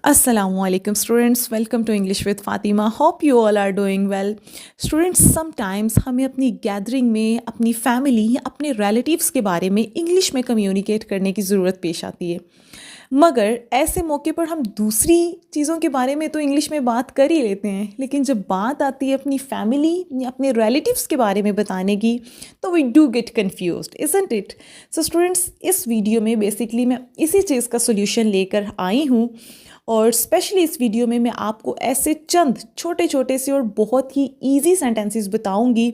Assalamualaikum students, welcome to English with Fatima. Hope you all are doing well. Students, sometimes हमें अपनी gathering में अपनी family या अपने रिलेटिव्स के बारे में इंग्लिश में कम्युनिकेट करने की ज़रूरत पेश आती है, मगर ऐसे मौके पर हम दूसरी चीज़ों के बारे में तो इंग्लिश में बात कर ही लेते हैं, लेकिन जब बात आती है अपनी फैमिली या अपने रिलेटिव्स के बारे में बताने की तो we do get confused, isn't it? So students, इस वीडियो में बेसिकली मैं इसी चीज़ का सोल्यूशन लेकर आई हूँ और स्पेशली इस वीडियो में मैं आपको ऐसे चंद छोटे छोटे से और बहुत ही इजी सेंटेंसेस बताऊंगी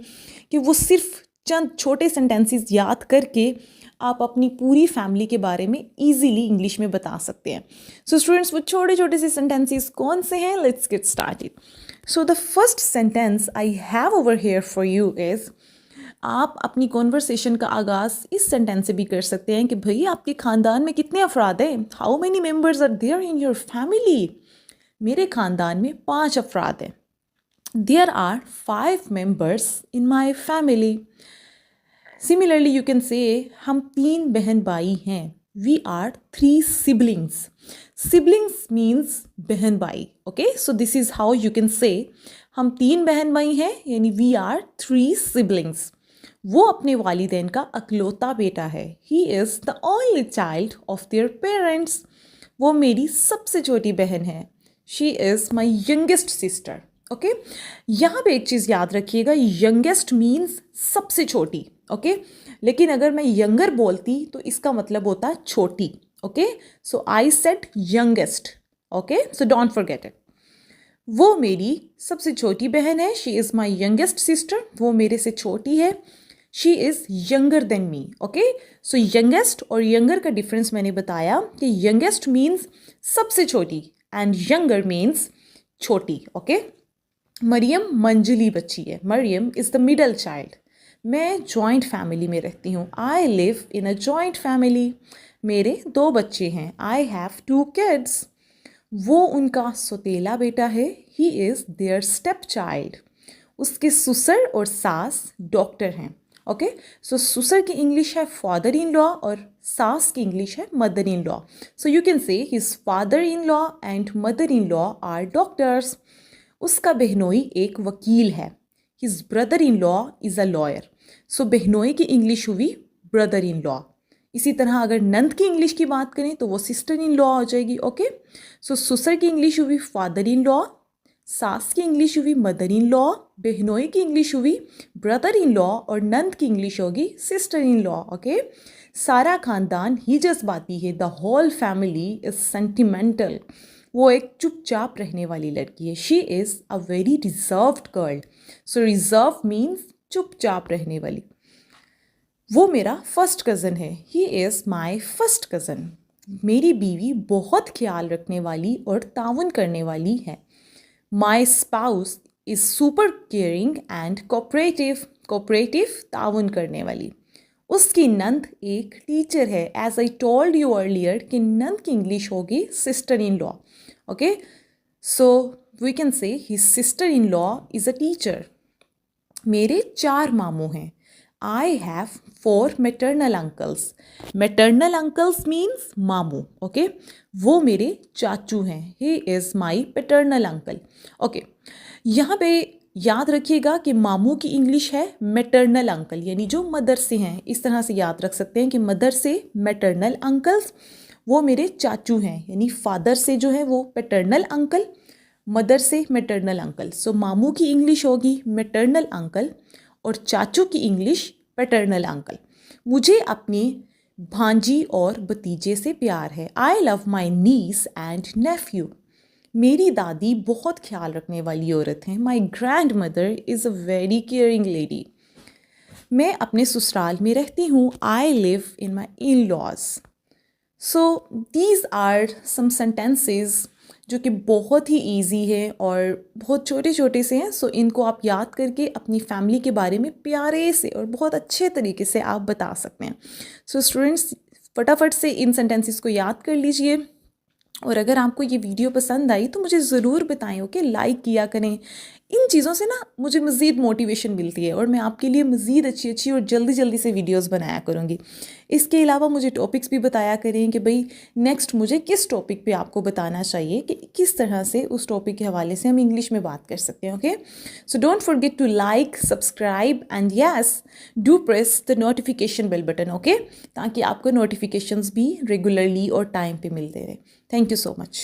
कि वो सिर्फ चंद छोटे सेंटेंसेस याद करके आप अपनी पूरी फैमिली के बारे में इजीली इंग्लिश में बता सकते हैं. सो स्टूडेंट्स, वो छोटे छोटे से सेंटेंसेस कौन से हैं? Let's get started. So the first sentence I have over here for you is, आप अपनी कॉन्वर्सेशन का आगाज़ इस सेंटेंस से भी कर सकते हैं कि भाई आपके ख़ानदान में कितने अफराद हैं? How many members are there in your family? मेरे ख़ानदान में 5 अफराद हैं. There are 5 members in my family. Similarly you can say हम 3 बहन भाई हैं. We are 3 siblings. Siblings means बहन भाई. Okay, so this is how you can say हम 3 बहन भाई हैं, यानी वी आर 3 सिबलिंग्स. वो अपने वालिदैन का अकलौता बेटा है. He is the only child of their parents. वो मेरी सबसे छोटी बहन है. She is my youngest sister. Okay, यहाँ पे एक चीज़ याद रखिएगा, यंगेस्ट मीन्स सबसे छोटी. ओके, लेकिन अगर मैं यंगर बोलती तो इसका मतलब होता है छोटी. Okay, so I said youngest. Okay, so don't forget it. वो मेरी सबसे छोटी बहन है. She is my youngest sister. वो मेरे से छोटी है. She is younger than me. Okay, so youngest और यंगर का डिफरेंस मैंने बताया कि यंगेस्ट मीन्स सबसे छोटी एंड यंगर मीन्स छोटी. ओके, मरियम मंजली बच्ची है. Mariyam is the middle child. मैं जॉइंट फैमिली में रहती हूँ. I live in a joint family. मेरे 2 बच्चे हैं. I have 2 kids. वो उनका सौतेला बेटा है. He is their step child. उसके ससुर और सास डॉक्टर हैं. ओके, सो ससुर की इंग्लिश है फादर इन लॉ और सास की इंग्लिश है mother in law. So you can say his father in law and mother in law are doctors. उसका बहनोई एक वकील है. His brother in law is a lawyer. So बहनोई की इंग्लिश हुई ब्रदर इन लॉ. इसी तरह अगर नंद की इंग्लिश की बात करें तो वो सिस्टर इन लॉ हो जाएगी. ओके, सो ससुर की इंग्लिश हुई फादर इन लॉ, सास की इंग्लिश हुई मदर इन लॉ, बहनोई की इंग्लिश हुई ब्रदर इन लॉ और नंद की इंग्लिश होगी सिस्टर इन लॉ. ओके, सारा खानदान ही जज्बाती है. The whole family is sentimental. वो एक चुपचाप रहने वाली लड़की है. She is a very reserved girl. So reserve means चुपचाप रहने वाली. वो मेरा फर्स्ट कज़न है. He is my first cousin. मेरी बीवी बहुत ख्याल रखने वाली और ताउन करने वाली है. My spouse is super caring and cooperative. Cooperative ताउन करने वाली. उसकी नंद एक टीचर है. As I told you earlier कि नंद की इंग्लिश होगी sister in law. Okay, so we can say his sister in law is a teacher. मेरे 4 मामू हैं. I have 4 maternal uncles. Maternal uncles means मामू. ओके, वो मेरे चाचू हैं. He is my paternal uncle. Okay, यहाँ पे याद रखिएगा कि मामू की इंग्लिश है मैटरनल अंकल, यानी जो मदर से हैं. इस तरह से याद रख सकते हैं कि मदर से मैटरनल अंकल्स. वो मेरे चाचू हैं, यानी फादर से जो है वो पैटर्नल अंकल, मदर से मैटरनल अंकल. सो मामू की इंग्लिश होगी मैटरनल अंकल और चाचू की इंग्लिश पैटर्नल अंकल. मुझे अपनी भांजी और भतीजे से प्यार है. I love my niece and nephew. मेरी दादी बहुत ख्याल रखने वाली औरत हैं. My grandmother is a very caring lady. मैं अपने ससुराल में रहती हूँ. I live in my in laws. So these are some sentences जो कि बहुत ही इजी है और बहुत छोटे छोटे से हैं. सो इनको आप याद करके अपनी फैमिली के बारे में प्यारे से और बहुत अच्छे तरीके से आप बता सकते हैं. सो स्टूडेंट्स, फटाफट से इन सेंटेंसेस को याद कर लीजिए और अगर आपको ये वीडियो पसंद आई तो मुझे ज़रूर बताएं, ओके। लाइक किया करें। इन चीज़ों से ना मुझे मज़ीद मोटिवेशन मिलती है और मैं आपके लिए मज़ीद अच्छी अच्छी और जल्दी जल्दी से वीडियोस बनाया करूँगी। इसके अलावा मुझे टॉपिक्स भी बताया करें कि भाई नेक्स्ट मुझे किस टॉपिक पे आपको बताना चाहिए, कि किस तरह से उस टॉपिक के हवाले से हम इंग्लिश में बात कर सकते हैं, okay. So don't forget to like, subscribe and yes, do press the notification bell button, okay, ताकि आपको नोटिफिकेशंस भी रेगुलरली और टाइम पे मिलते रहे। Thank you so much.